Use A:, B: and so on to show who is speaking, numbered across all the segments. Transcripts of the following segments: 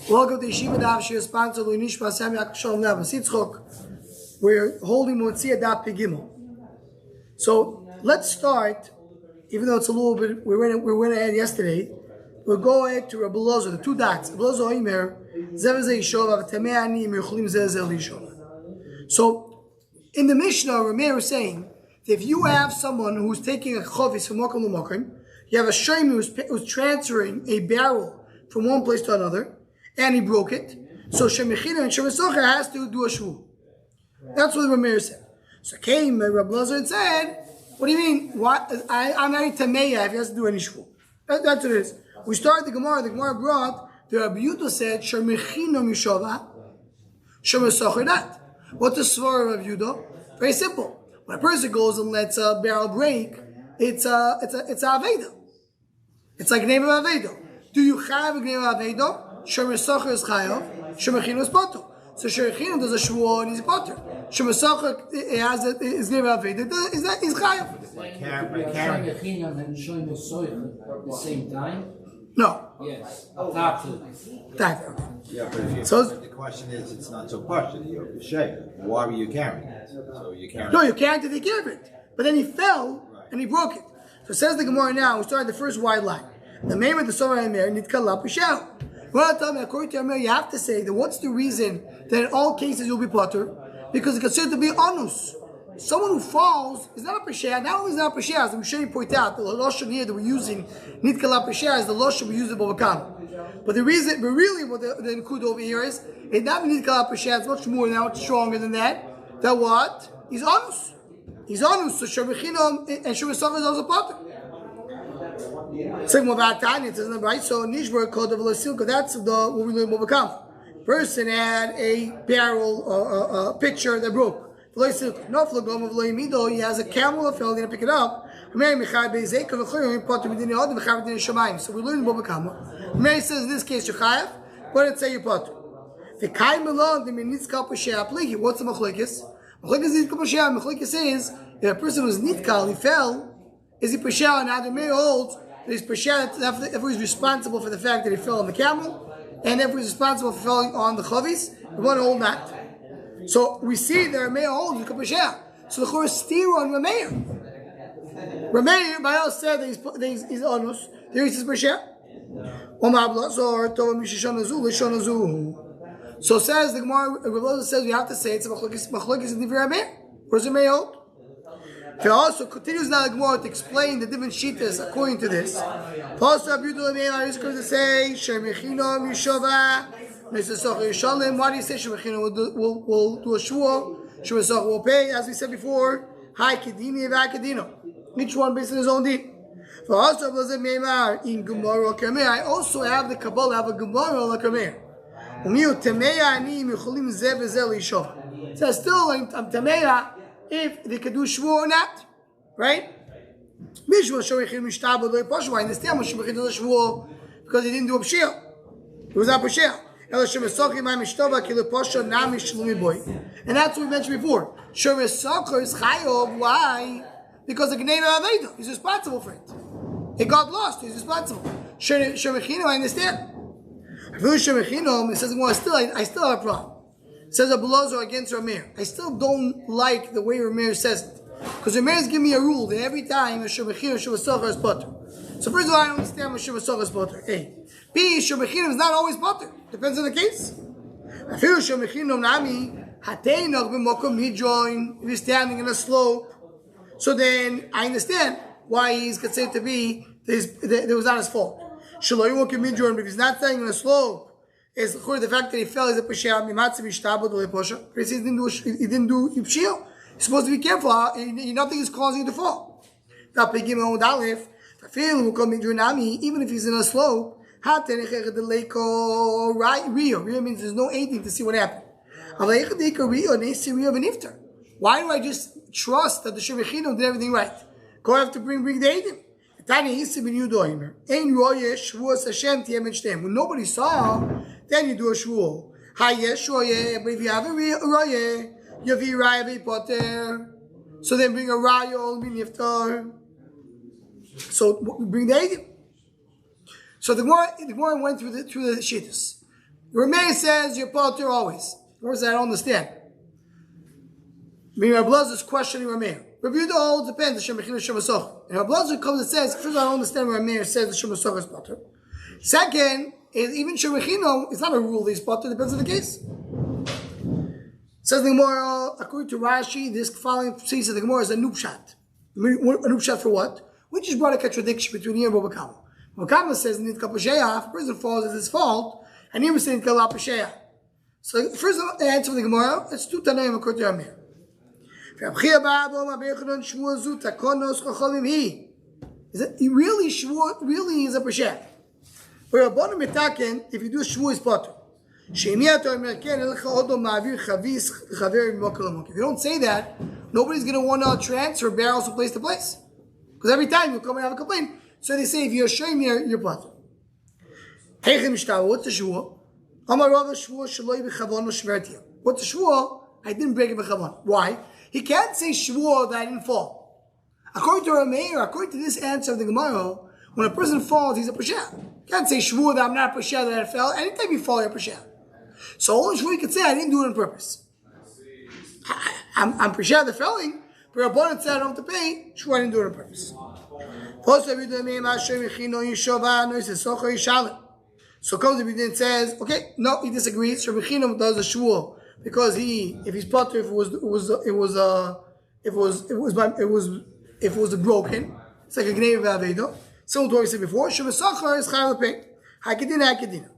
A: Welcome to Yeshiva Daf Shir sponsored by Nishma Sam Yaakov Shalom Navas Yitzchok. We're holding Metzia Daf Pegimel. So let's start, even though it's a little bit, we went ahead yesterday. We'll go ahead to Rabbi Lozo, the two dots. Rabbi Lozo Oimer, Zevazei Yeshova, V'tamei Ani, Mirchulim Zezel Yeshova. So in the Mishnah, Rameir is saying that if you have someone who's taking a chovis from Mokum L'Mokum, you have a shomer who's transferring a barrel from one place to another, and he broke it. So Shemechina and Shemesocha has to do a shvu. That's what Rameir said. So came Rabbi Lazar and said, "What do you mean? I'm not tameya if he has to do any shvu." That's what it is. We started the Gemara. The Gemara brought the Rabbi Yudah said, "Shemechina mishova, Shemesocha not." What's the svar of Rabbi Yudah? Very simple. When a person goes and lets a barrel break, it's a aveda. It's like a name of aveda. Do you have a name of aveda? Shemesocha is chayav, Shemechina is potter. So Shemechina does a shvuah and he's potter. Shemesocha is name of aveda is chayav.
B: By Shemechina and Shemesocha at the same time.
A: No.
B: Yes.
C: Yeah, but if you, the question is, it's not so partial. You're b'sheir. Why were you carrying it? So you carrying.
A: No, you can't take care of it. But then he fell and he broke it. So it says the Gemara now. We started the first wide line. The name of the Sorah Emer Nitkala Pishal. You want to tell me, according to Emer, you have to say that what's the reason that in all cases you'll be potter? Because it's considered to be anus. Someone who falls is not a Pishal. Not only is not a Pishal, as I'm sure you point out, the Lashon here that we're using, Nitkala Pishal, is the Lashon we use in Bava Kama. But the reason, but really what the Nkud over here is, it's not Nitkala Pishal, it's much more now, it's stronger than that. That what? He's anus. He's anus. So Shemechina and Shemesocha is also potter. Second about Tanya, it says right. So Nishbar called the Velasilka. That's the what we learn Bava Kama. Person had a barrel or a pitcher that broke. No flagom of Loimido. He has a camel that fell. He didn't pick it up. So we learn Bava Kama. Mary says in this case you're chayav. What did it say you potter? The kaim alone the minitzkal p'shei apliki. What's the machlekes? Machlekes is nitzkal p'shei. Machlekes says if a person was nitkal, he fell. Is he p'shei? Now the Meir holds that he's p'shei if he's responsible for the fact that he fell on the camel, and if he's responsible for falling on the chavis, we want to hold that. So we see that Rameir holds he's p'shei. So the chorus steer on Rameir. Rameir, by us said that he's onus. There he says p'shei. So says the Gemara. Rabbi says we have to say it's a machlokes in the Rameir. What does Rameir hold? He also continues now the Gemara to explain the different shittas according to this. Also, Abiyudah is going to say Shemechina Mishova Metzia Yishalem. Why do you say Shemechina will do a shvuah? Shemesocha will pay, as we said before. Hai kedini v'akadino. Each one based on his own deed. Also, in Gemara Kameir, I also have the Kabbalah have a Gemara like Kameir. Umiu Tameya ani Mechulim Zev Zezel Yishov. So still I'm Tameya. If they could do shvuah or not, right? Mishma shemechin mishtabed lo yipashu. I understand when shemechin does a shvuah because he didn't do a pshia. It was not pshia. Ela shemesocha imay mishtaba ki lepashu nami shlumi boy. And that's what we mentioned before. Shemesocha is chayav. Why? Because the gnei aveda. He's responsible for it. It got lost. He's responsible. Shemechino, I understand. I feel shemechino. It says, well, I still have a problem. Says a Belozo against Rameir. I still don't like the way Rameir says it. Because Rameir is giving me a rule that every time a Shemechina or Shemesocha is potter. So first of all, I don't understand what Shemesocha is potter. A. B. Shemechina is not always potter. Depends on the case. I feel Shemechina nami hateinach b'mokom hidroin. If he's standing in a slope. So then I understand why he's considered to be, that it was not his fault. Shelo yokim hidroin, if he's not standing in a slope, is according to the fact that he fell as a peshia mimatzi mishtabed lo leposha. He didn't do pshia. He's supposed to be careful. Nothing is causing you to fall. Even if he's in a slope, Rio means there's no aiding to see what happened. Why do I just trust that the Shemechino did everything right? Go have to bring the aidim. When nobody saw, then you do a shvuah. But if you have a raya, you have a raya potter. So then bring a raya ol niftar. So bring the edim. So the Gemara went through the shittas. Rameh says you're potter always. Or says I don't understand. Rabbi Blazer is questioning Rameh. Rabbi Yehuda all depends. And Rabbi Blazer comes and says, first I don't understand where Rameh says the Shemasoch is potter. Second is even Shemachino, it's not a rule that he's potter, depends on the case. Says the Gemara, according to Rashi, this following piece of the Gemara is a nupshat. A nupshat for what? We just brought a contradiction between here and Bava Kama. Bava Kama says, if a person falls, it's his fault, and here we say, so the first answer for the Gemara, it's two Tanaim according to Rameh. Is it really shvuah? Really is a prashat. For a bottom metaken, if you do shvuah is potter. If you don't say that, nobody's going to want to transfer barrels from place to place. Because every time you come and have a complaint, so they say if you're showing me, you're potter. What's the shvuah? What's the shvuah? I didn't break it b'chavon. Why? He can't say shvuah that I didn't fall. According to Rameir, according to this answer of the Gemara, when a person falls, he's a pashat. You can't say shvuah that I'm not a pashat that I fell. Anytime you fall, you're a pashat. So only shvuah you can say I didn't do it on purpose. I'm pashat the felling, but Rabbanan said I don't have to pay. Shvuah I didn't do it on purpose. So comes the and says, okay, no, he disagrees. So Rechinam does a shvuah because if he's potter, if it was broken, it's like a gnei v'avedo. Similar to what we said before, Shemesachar is chayav pay. Hakadina.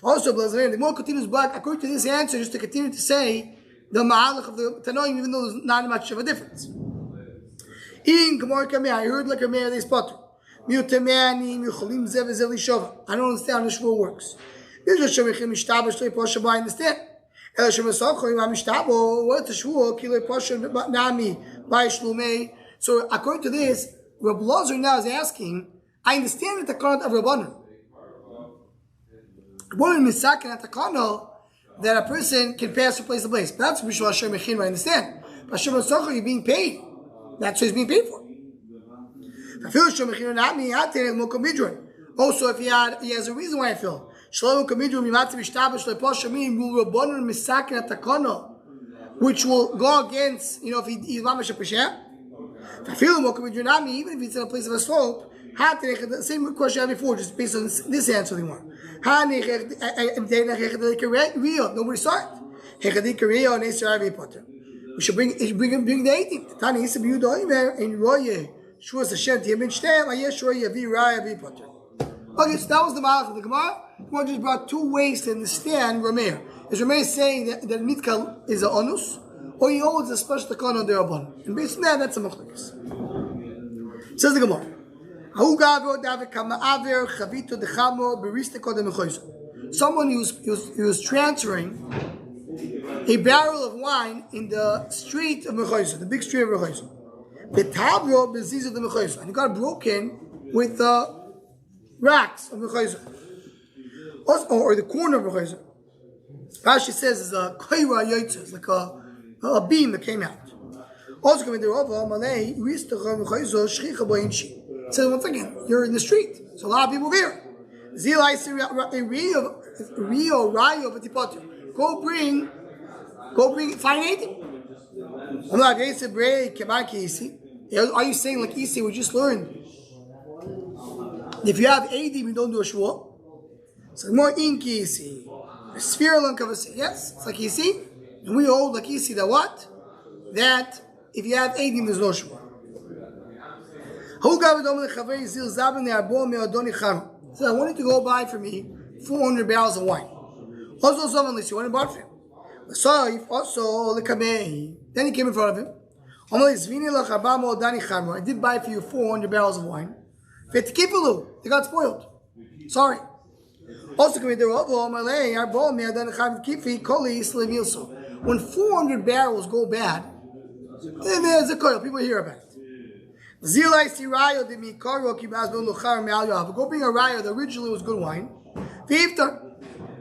A: Also, the more continuous black, according to this answer, just to continue to say the ma'alach of the Tanoim, even though there's not much of a difference. In Gemara Kameh, I heard like a mayor they potter. I don't understand how the shvuah works. I understand. What's the shvuah? So according to this, Rabbi Lazar now is asking, I understand the takana of Rabbanan. Rabbanan misaken at takana that a person can pass from place to place. That's Mishra Hashem Mechin, I understand. But Hashem Masachar, you're being paid. That's what he's being paid for. Also, if he has a reason why I feel. Which will go against, if he's mamash a pesher. Even if it's in a place of a slope, the same question I had before, just based on this answer anymore. Nobody saw it. We should bring the 18th. Tani is a beautiful in Roye. Shvuas Hashem Tiyabin Shtem. Ayesh Roye Yavi Raya Yavi Potter. Okay, so that was the malach of the Gemara. The Gemara just brought two ways to understand Rameir. Is Rameir saying that Mitkal is an onus, or he holds a special takana on the Rabban? And based on that, that's a machlokes. Says the Gemara. Someone who was transferring a barrel of wine in the street of Mechoisa, the big street of Mechoisa. The tabro bezizah of the Mechoisa, and it got broken with the racks of Mechoisa, or the corner of Mechoisa. Rashi says is a koira yotzah, it's like a beam that came out. Also coming there over Malay, so once again, you're in the street, so a lot of people here. Go bring fine 80. Are you saying like Isi we just learned? If you have 80, we don't do a shvuah. So more inki Isi. A sphere lunk of a yes, it's like Isi. And we hold like Isi that what? That if you have 80, there's no shvuah. So I wanted to go buy for me 400 barrels of wine. Also, someone unless you want to buy for him. Also, then he came in front of him. I did buy for you 400 barrels of wine. They got spoiled. Sorry. Also, when 400 barrels go bad, then there's a coil. People hear about it. Go bring a raya that originally was good wine.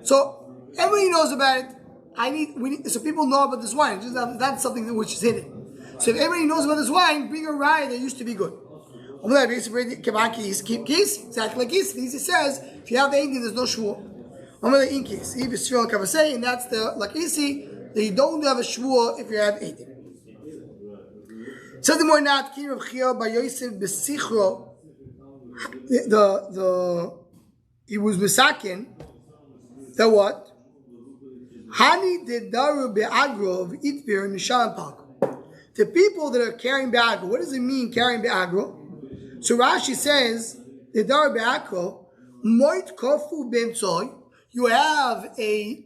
A: So everybody knows about it. So people know about this wine. It's just that's something which is hidden. So if everybody knows about this wine, bring a raya that used to be good. Exactly like Isi. He says, if you have 80, there's no shvuah. Amale inkis. If it's Shvua Kavasei, and that's the Lakisi, that you don't have a Shvua if you have Eidim. Says the more not Kim of Chia by Yosef Besichro. He was Misakin. The what? Hani de daru be'agro of itbir nishan pago. The people that are carrying be'agro. What does it mean carrying be'agro? So Rashi says the daru be'agro moit kofu b'emtzoy. You have a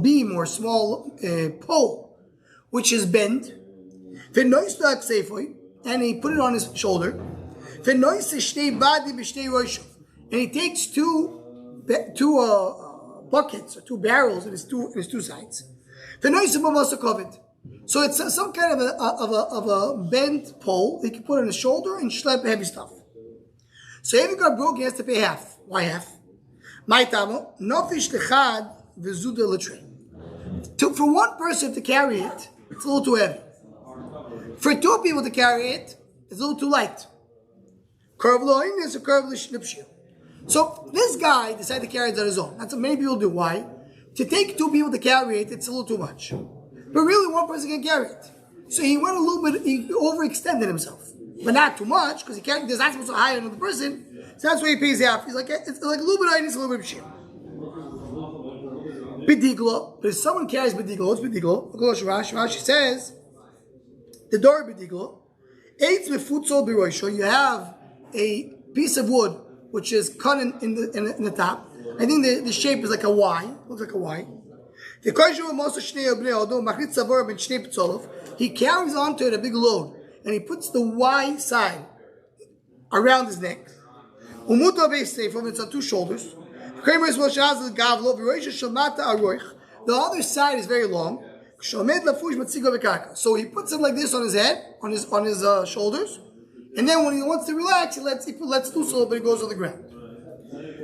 A: beam or a small pole which is bent. And he put it on his shoulder. And he takes two buckets or two barrels in his two sides. So it's some kind of a bent pole he can put on his shoulder and schlep heavy stuff. So if it got broken, he has to pay half. Why half? For one person to carry it, it's a little too heavy. For two people to carry it, it's a little too light. So this guy decided to carry it on his own. That's what many people do. Why? To take two people to carry it, it's a little too much. But really, one person can carry it. So he went a little bit, he overextended himself. But not too much, because he can't, there's not supposed to hire another person. So that's why he pays half. He's like, it's like a little bit of it's a little bit of shit. Bidiglo. But if someone carries bidiglo, what's bidiglo? Rashi says, the door bidiglo. Eitz mefutzol b'roisho. You have a piece of wood which is cut in the top. I think the shape is like a Y. Looks like a Y. He carries onto it a big load, and he puts the Y side around his neck. It's on two shoulders. The other side is very long. So he puts it like this on his head, on his shoulders, and then when he wants to relax, he lets loose a little bit. He goes on the ground.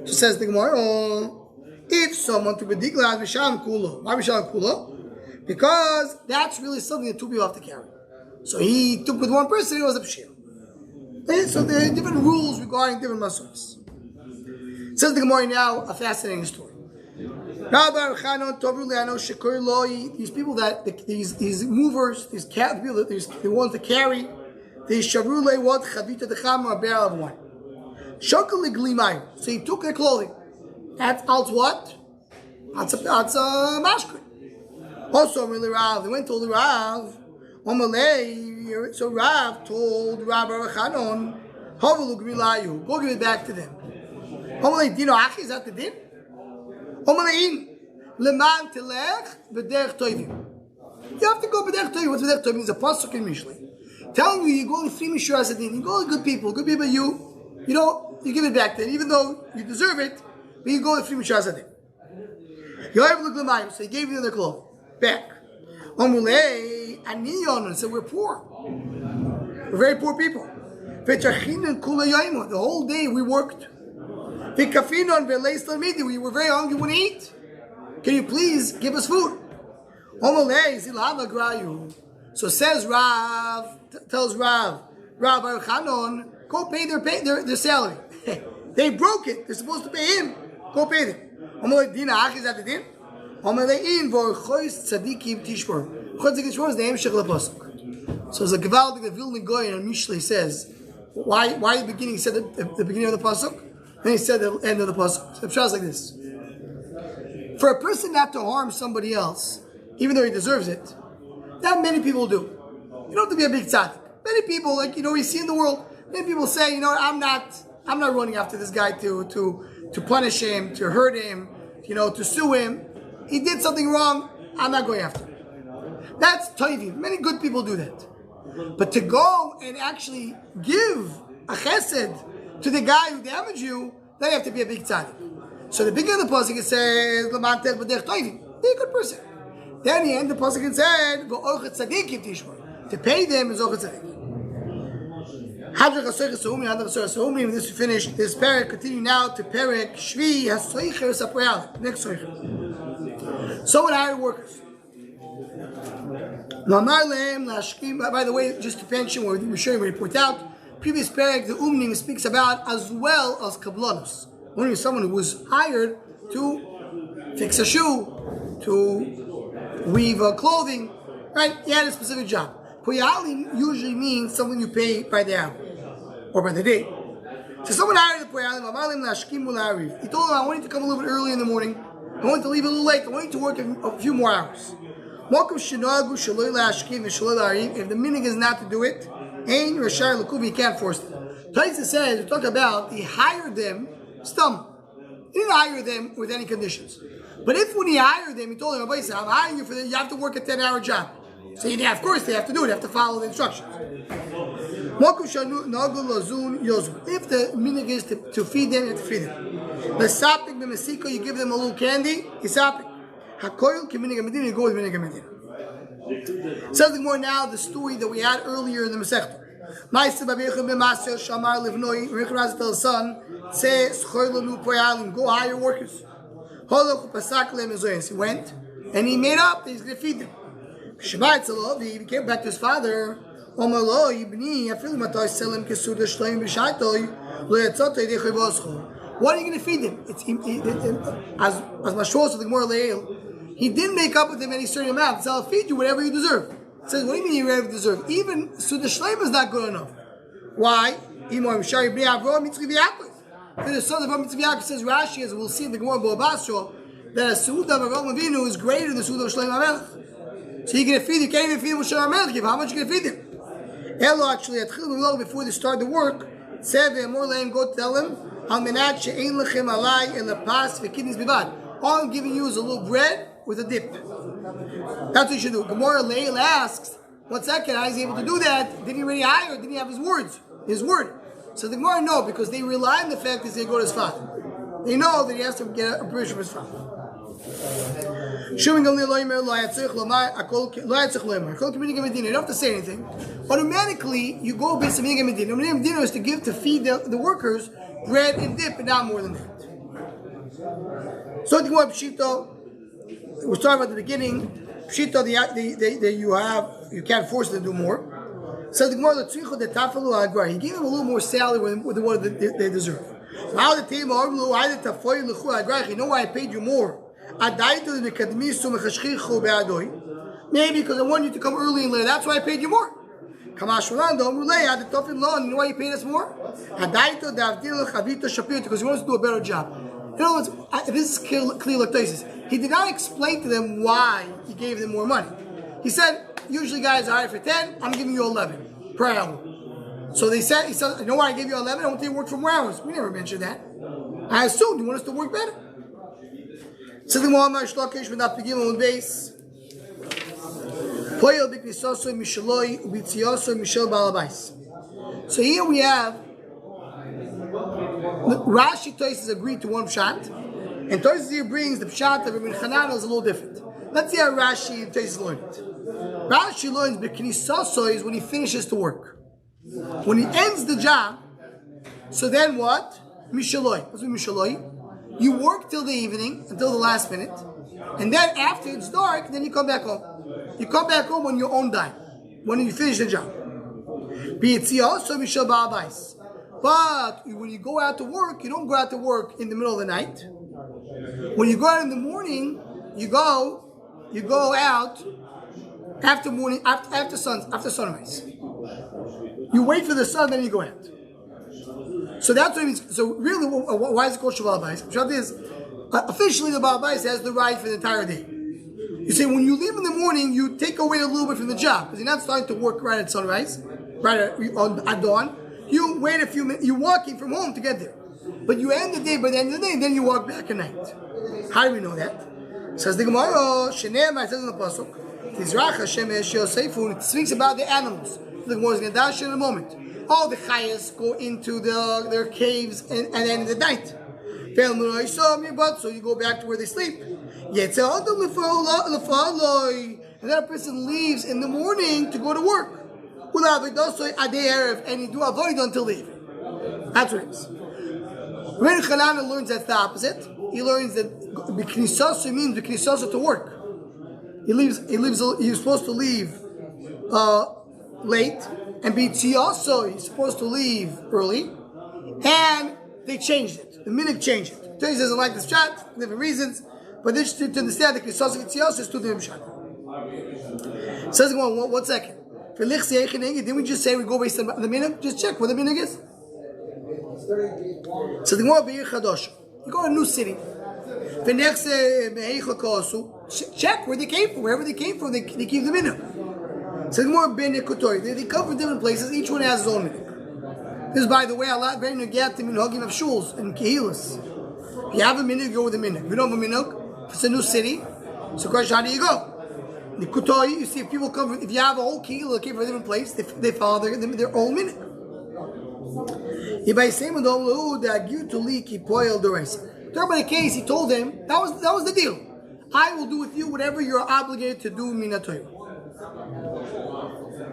A: So says the Gemara, if someone to be digla b'sham kula, why b'sham kula? Because that's really something that two people have to carry. So he took with one person, it was a pshir. So there are different rules regarding different masos. Says the Gemara now, a fascinating story. These people that these movers, these people that they want to carry, they shavru what chavita decham, a barrel of wine. Shokal glimayim. So he took their clothing. That's what? That's a mashkut. Also, really Rav, they went to the Rav. So Rav told Rav Chanon, Havalu grilayu, go give it back to them. Omalei dino achi, is that the din? Omalein leman telech b'derech toivim. You have to go b'derech toivim. What's b'derech toivim? It's a pasuk in Mishlei telling you go to three mishur asadin. You go to good people, you give it back to them, even though you deserve it. But you go to three mishur asadin. So he gave them their clothes back. Omulei aniyon said we're poor. We're very poor people. The whole day we worked. We were very hungry when we eat. Can you please give us food? So says Rav, tells Rav Baruch Hanon, go pay their salary. They broke it. They're supposed to pay him. Go pay them. Is that the din? So it's a Gevaldik that Vilna Goyen and Mishlei says, why the beginning? He said the beginning of the pasuk, then he said the end of the pasuk. So it sounds like this: for a person not to harm somebody else, even though he deserves it, that many people do. You don't have to be a big tzaddik. Many people, we see in the world, many people say, I'm not running after this guy to punish him, to hurt him, to sue him. He did something wrong. I'm not going after him. That's toivim. Many good people do that. But to go and actually give a chesed to the guy who damaged you, then you have to be a big tzaddik. So the beginning of the pasuk it says, "L'mantel b'derech toivim." Be a good person. Then the end of the pasuk it said, "V'ochet tzadikim tishmor." To pay them is ochet tzadik. This we finished. This parak continue now to parak Shvi Hasoicher Sapoyal. Next soicher. Someone hired workers. By the way, just to mention, we're showing, we point out, previous parak, the Umnim speaks about as well as Kablanus. Only someone who was hired to fix a shoe, to weave clothing, right? He had a specific job. Poyalim usually means someone you pay by the hour or by the day. So someone hired the Poyalim. He told him, I want you to come a little bit early in the morning. I want you to leave a little late. I want you to work a few more hours. If the meaning is not to do it, he can't force it. Taisa says, we talk about, he hired them, stum. He didn't hire them with any conditions. But if when he hired them, he told them, I'm hiring you for this, you have to work a 10-hour job. So yeah, of course they have to do it, they have to follow the instructions. If the meaning is to feed them, you have to feed them. You give them a little candy, you go with Medina. Says the more now the story that we had earlier in the Masechta. Son says, go hire workers. He went and he made up that he's going to feed them. He came back to his father. What are you going to feed them? As Mashros of the Gemara Leil, he didn't make up with him any certain amount. So I'll feed you whatever you deserve. It says, what do you mean you whatever you deserve? Even Suda Shleim is not good enough. Why? The son of Avraham Metzia says Rashi, as we'll see in the Gemara Bava, that a Suda of Avraham Avinu is greater than the Suda of Shleim HaMelech. So you're going to feed, you can't even feed him with Shleim HaMelech. How much are you going to feed him? Hello, actually, before they start the work, go tell him, all I'm giving you is a little bread with a dip. That's what you should do. Gemara Leil asks, 1 second, how is he able to do that? Did he already hire? Did he have his words? His word. So the Gemara no, because they rely on the fact that they go to his father. They know that he has to get a permission from his father. You don't have to say anything. Automatically, you go based on Minhag Medina. Minhag Medina is to feed the workers bread and dip, and not more than that. So the Gemara Pshito, we're talking about the beginning. Pshito, you can't force them to do more. So the Gemara, he gave them a little more salary with what they deserve. You know why I paid you more? Maybe because I want you to come early and late. That's why I paid you more. You know why you paid us more? Because you want us to do a better job. In other words, this is clear like this. He did not explain to them why he gave them more money. He said, usually guys are hired for 10, I'm giving you 11 per hour. So he said, you know why I gave you 11? I want you to work for more hours. We never mentioned that. I assumed you want us to work better. So the Muhammad Shlokish with that beginning on base. So here we have Rashi Tosis agreed to one pshat, and Tosis here brings the pshat of Ibn Chanana is a little different. Let's see how Rashi and Tosis learn it. Rashi learns B'Knisaso is when he finishes the work. When he ends the job, so then what? Mishaloi. What's Mishaloi? You work till the evening, until the last minute, and then after it's dark, then you come back home. You come back home on your own dime, when you finish the job. But when you go out to work, you don't go out to work in the middle of the night. When you go out in the morning, you go out after morning, after sunrise. You wait for the sun, then you go out. So that's what it means. So really, why is it called Shabbat Bais? Shabbat is officially the Baal Bais has the right for the entire day. You say when you leave in the morning, you take away a little bit from the job because you're not starting to work right at sunrise, right at dawn. You wait a few minutes. You're walking from home to get there, but you end the day. By the end of the day, then you walk back at night. How do we know that? Says the Gemara. Shenema says in the pasuk, Tizrach Hashem Yosefun. It speaks about the animals. The Gemara is going to dash in a moment. All the chayas go into their caves and then in the night. So you go back to where they sleep. And then a person leaves in the morning to go to work. And you do avoid until the evening. That's what it is. When Chanana learns that's the opposite, he learns that B'Knisasu means B'Knisasu to work. He's supposed to leave late. And B'Tziyaso, he's supposed to leave early, and they changed it. the minhag changed it. Tony doesn't like this shot, different reasons, but this to understand the Kisosik Tzios is two different shot. Says one second. For Lichsi Eichenegi, didn't we just say we go based on the minhag? Just check what the minhag is. So the Gemara Be'ir Chadosh. You go to a new city. Check where they came from. Wherever they came from, they keep the minhag. So the Gemara Ben Kotori. They come from different places. Each one has his own minhag. This is, by the way, a lot very nugat in minhagim of shuls and kehilas. If you have a minhag, go with a minhag. If you don't have a minhag, if it's a new city, so question, how do you go? The Kotori, you see, if people come from, if you have a whole kehillah that came from a different place, they follow their own minhag. If I say that you to leak, he poiled the race. Third by the case, he told him that was the deal. I will do with you whatever you're obligated to do. Minatoy.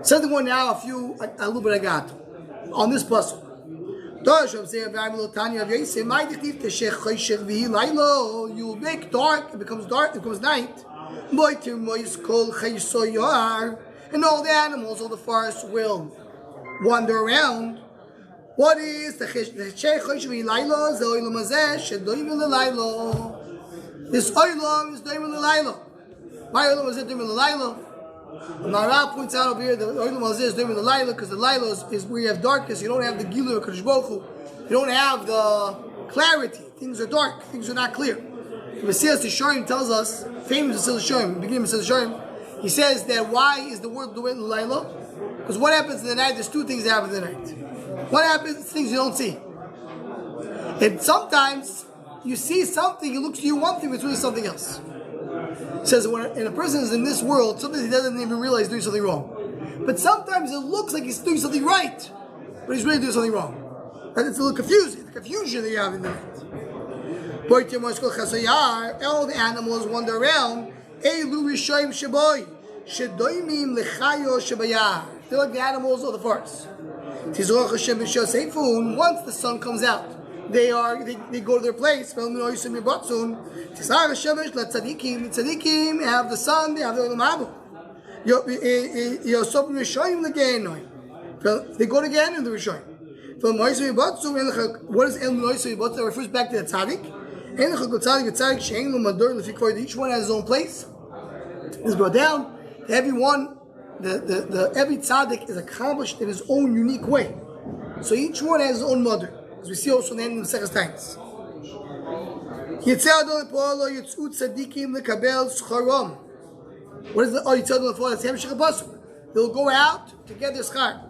A: Said the one now a little bit I got on this puzzle. You will make dark. It becomes dark. It becomes night. And all the animals of the forest will wander around. What is the Laila? The Oilam Azeh, Shedoim Laila. This Oilam is Doim Laila. Why Oilam Azeh Doim Laila? Nara points out over here that Oilam Azeh is Doim Laila because the Laila is where you have darkness. You don't have the Gilu or Kadosh Baruch Hu. You don't have the clarity. Things are dark. Things are not clear. Metzia Tisharim tells us, famous Metzia Tisharim, beginning of Metzia Tisharim, he says that why is the word Doim Laila? Because what happens in the night? There's two things that happen in the night. What happens? Things you don't see. And sometimes you see something, it looks to you one thing, but it's really something else. It says when a person is in this world, sometimes he doesn't even realize he's doing something wrong. But sometimes it looks like he's doing something right, but he's really doing something wrong. And it's a little confusing, the confusion that you have in the night. All the animals wander around. They're like the animals of the forest. Once the sun comes out, they go to their place. Have the sun, they have the Olam They go to Gan and the Rishonim. What is El Noisei? That refers back to the tzaddik. Each one has his own place. Let's go down. Everyone. Every tzaddik is accomplished in his own unique way. So each one has his own mother. As we see also in the end of the Sechus Tainus. What is the Yitzhak for? That's Hemshech HaPasuk. They'll go out to get their schar.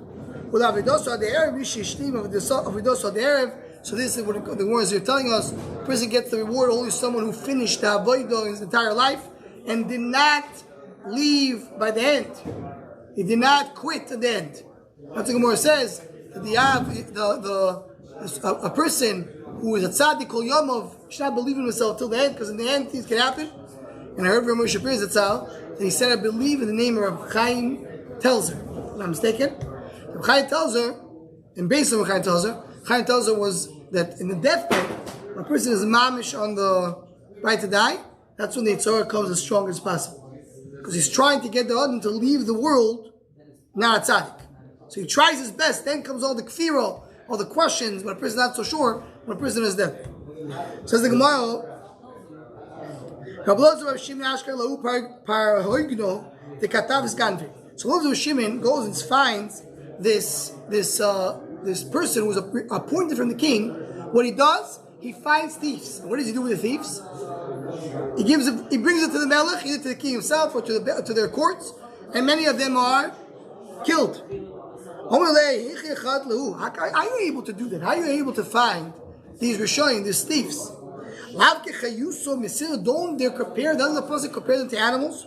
A: So this is what the words are telling us. The person gets the reward only someone who finished the avodah his entire life and did not leave by the end. He did not quit at the end. That's what the Gemara says that a person who is a tzaddik kol yomov should not believe in himself till the end, because in the end things can happen. And I heard from Moshe Shapir Zatzal that he said, "I believe in the name of Chaim Telzer." If I'm not mistaken, Chaim Telzer, and based on Chaim Telzer was that in the deathbed, when a person is mamish on the right to die, that's when the Yitzhak comes as strong as possible. Because he's trying to get the Adam to leave the world, not a tzaddik. So he tries his best, then comes all the kfiro, all the questions, when a person is not so sure, when a person is dead. Says the Gemara, so Rabbi Shimon goes and finds this person who's appointed from the king. What he does, he finds thieves. And what does he do with the thieves? He brings it to the Melech, either to the king himself or to their courts, and many of them are killed. How are you able to do that? How are you able to find these Rishonim, these thieves? Don't they compare? Doesn't the person compare them to animals?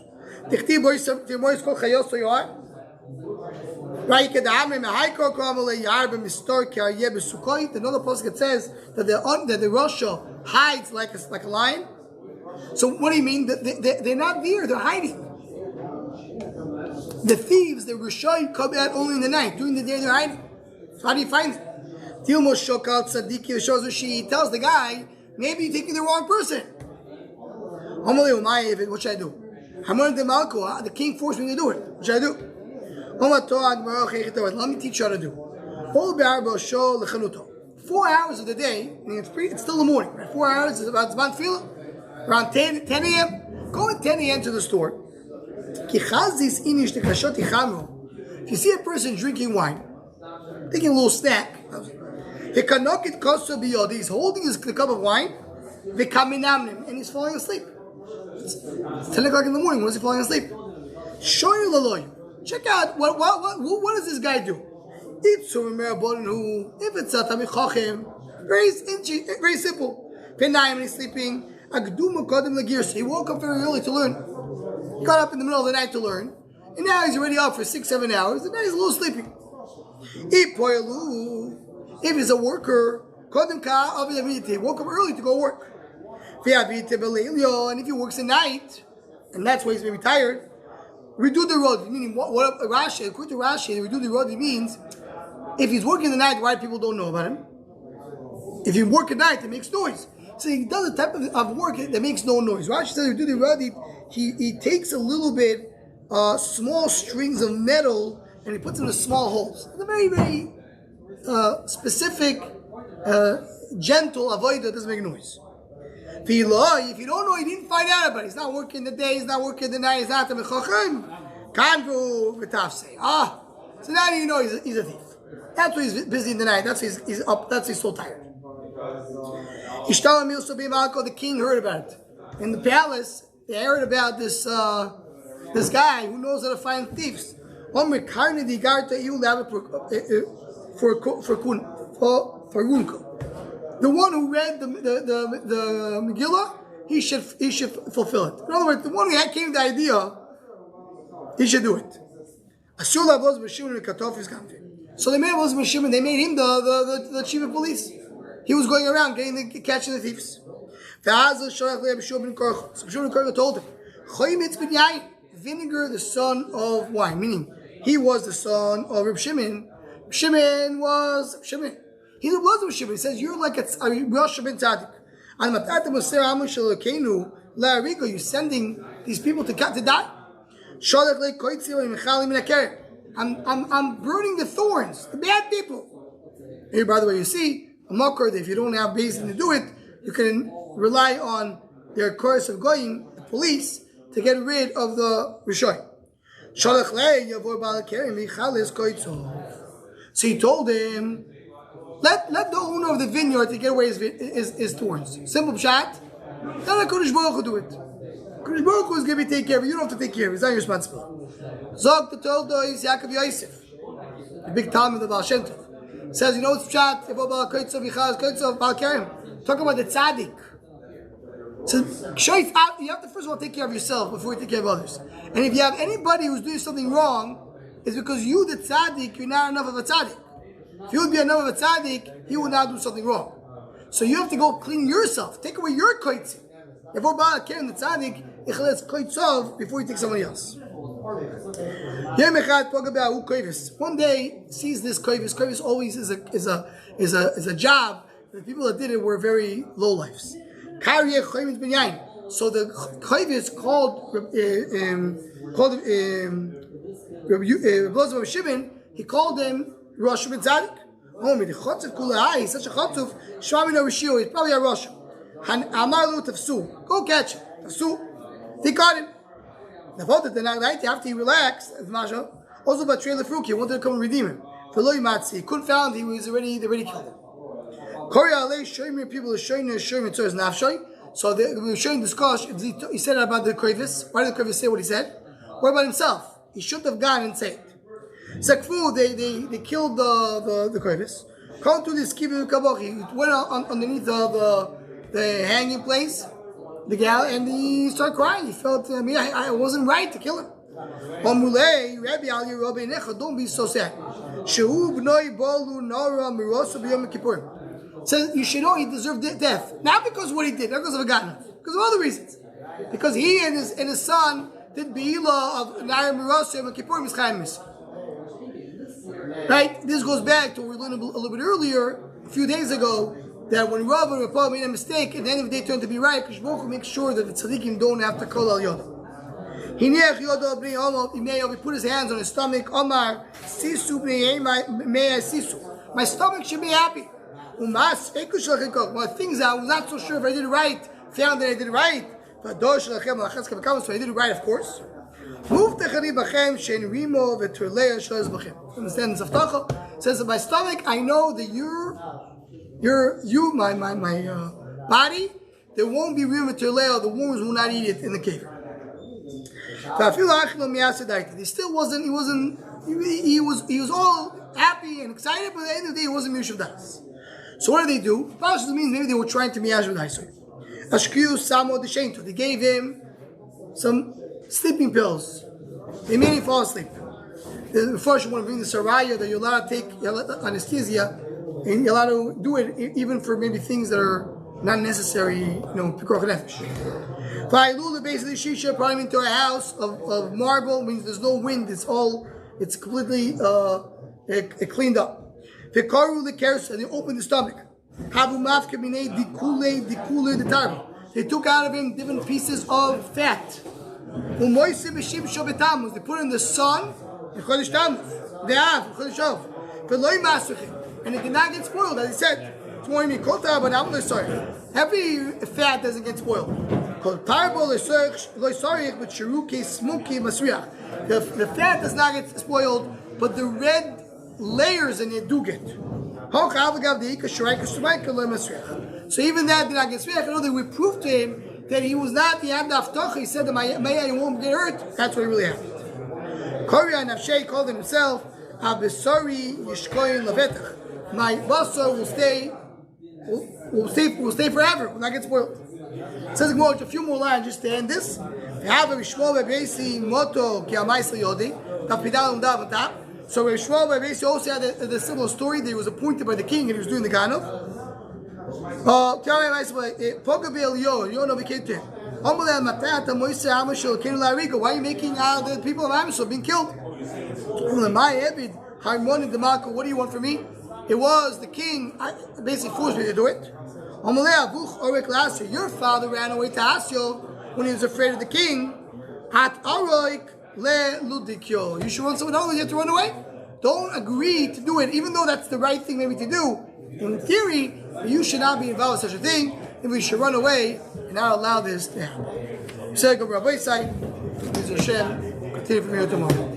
A: Right? The another pasuk says that the Russia hides like a lion. So what do you mean? They're not there, they're hiding. The thieves, the Rishonim, come out only in the night. During the day they're hiding. So how do you find them? He tells the guy, maybe you're taking the wrong person. What should I do? The king forced me to do it. What should I do? Let me teach you how to do. 4 hours of the day, I mean, it's still the morning, right? 4 hours is about Tefillah. Around 10 a.m., go at 10 a.m. to the store. If you see a person drinking wine, taking a little snack, he's holding the cup of wine, and he's falling asleep. It's 10 o'clock in the morning. When is he falling asleep? Check out what does this guy do? If it's a Tamid Chacham, very simple. And he's sleeping. He woke up very early to learn. He got up in the middle of the night to learn. And now he's already up for 6-7 hours. And now he's a little sleepy. If he's a worker, he woke up early to go work. And if he works at night, and that's why he's maybe tired, we do the road. Meaning, what Rashi, according to Rashi, we do the road, it means if he's working the night, why people don't know about him? If you work at night, it makes noise. So he does a type of work that makes no noise. Rashi says we do the road, he takes a little bit small strings of metal and he puts them in small holes. It's a very, very specific, gentle avodah that doesn't make noise. If you don't know, he didn't find out about it. He's not working the day, he's not working the night, he's not a mechachim. So now you know he's a thief. That's why he's busy in the night. That's why he's up. That's why he's so tired. The king heard about it. In the palace, they heard about this guy who knows how to find thieves. For the one who read the Megillah, he should fulfill it. In other words, the one who came with the idea, he should do it. So they made him they made him the chief of police. He was going around catching the thieves. So Bishur told him, vinegar the son of wine, meaning he was the son of Reb Shimon. Shimon was Shimon. He was Reb Shimon. He says, you're like a Rosh Ben Tzaddik. You're sending these people to die. I'm burning the thorns, the bad people. Here, by the way, you see, a makar, if you don't have reason to do it, you can rely on their course of going, the police, to get rid of the Rishoy. So he told him, let the owner of the vineyard to get away his thorns. Simple pshat. Then the Kodesh Baruch Hu do it. Kodesh Baruch Hu is going to take care of it. You don't have to take care of it. It's not your responsibility. Zog the Toldo is Yaakov Yosef, the big Talmud of Baal Shem Tov. Says, you know what's pshat? Talk about the tzaddik. So you have to first of all take care of yourself before you take care of others. And if you have anybody who's doing something wrong, it's because you, the tzaddik, you're not enough of a tzaddik. If you would be enough of a tzaddik, he would not do something wrong. So you have to go clean yourself. Take away your koitzim. Before Baal Keren the tzaddik, before you take somebody else. One day sees this koivis. Koivis always is a job. The people that did it were very low lives. So the koivis called Rabbi Shimon. He called him Rosh Ben Tzaddik. He's such a chatzuf. He's probably a Rosh. Go catch him. They caught him. The night after he relaxed, also by trailer fruit, he wanted to come and redeem him. He couldn't find him. They already killed him. People are showing his nafshoy. So they were showing discuss. He said about the Krevis. Why did the Krevis say what he said? What about himself? He shouldn't have gone and said. Zakfu, they killed the Krevis. Come to this kibbutz kabach. He went underneath the hanging place, the gal, and he started crying. He felt, I wasn't right to kill him. Don't be so sad. Says you should know he deserved death, not because of what he did, not because of a gun, because of other reasons. Because he and his son did beila of Nara Mirosa and Kippurim Mischaimis. Right? This goes back to what we learned a little bit earlier, a few days ago, that when Rav and Rapah made a mistake, at the end of the day turned to be right, Kodesh Baruch Hu makes sure that the tzaddikim don't have to call al yodah. He put his hands on his stomach. Omar, sisu may I sisu. My stomach should be happy. Well, things I was not so sure if I did it right, found that I did it right. So I did it right, of course. Understand the Saftacha says that my stomach, I know that my body, there won't be room to lay, the worms will not eat it in the cave. He still wasn't, he was all happy and excited, but at the end of the day, it wasn't Mishav Das. So what did they do? Pashas means maybe they were trying to miyash with Haisor. Ashkiyu Samo Deshento. They gave him some sleeping pills. They made him fall asleep. First, you want to bring the saraya that you're allowed to take anesthesia, and you're allowed to do it even for maybe things that are not necessary, pikuach nefesh. Fa'ilul, basically, Shisha brought him into a house of marble, means there's no wind, it's completely cleaned up. V'karu l'keres, and they opened the stomach. Havu mafke minei dikule detarbi. They took out of him different pieces of fat. Umoise b'shim shobetamuz. They put in the sun in Chodesh Tammuz. Ve'av in Chodesh Av. V'loi masuchim. And it did not get spoiled, as he said. Every fat doesn't get spoiled. The fat does not get spoiled, but the red layers in it do get. So even that did not get spoiled. I know that we proved to him that he was not the Abd Aftoch. He said that my won't get hurt. That's what really happened. Korya Nafshay called himself Abisari Yishkoyin Levetach. My basar will stay forever. Will not get spoiled. It says a few more lines just to end this. So Rav Shmuel Bar Beisi also had the similar story that he was appointed by the king and he was doing the Ganov. Why are you making out the people of Amishal being killed? What do you want from me? It was the king basically forced me to do it. Your father ran away to Asio when he was afraid of the king. You should want someone else, you have to run away. Don't agree to do it, even though that's the right thing maybe to do. In theory, you should not be involved in such a thing, and we should run away and not allow this to happen. Say, go Rabbi Sai, continue from here tomorrow.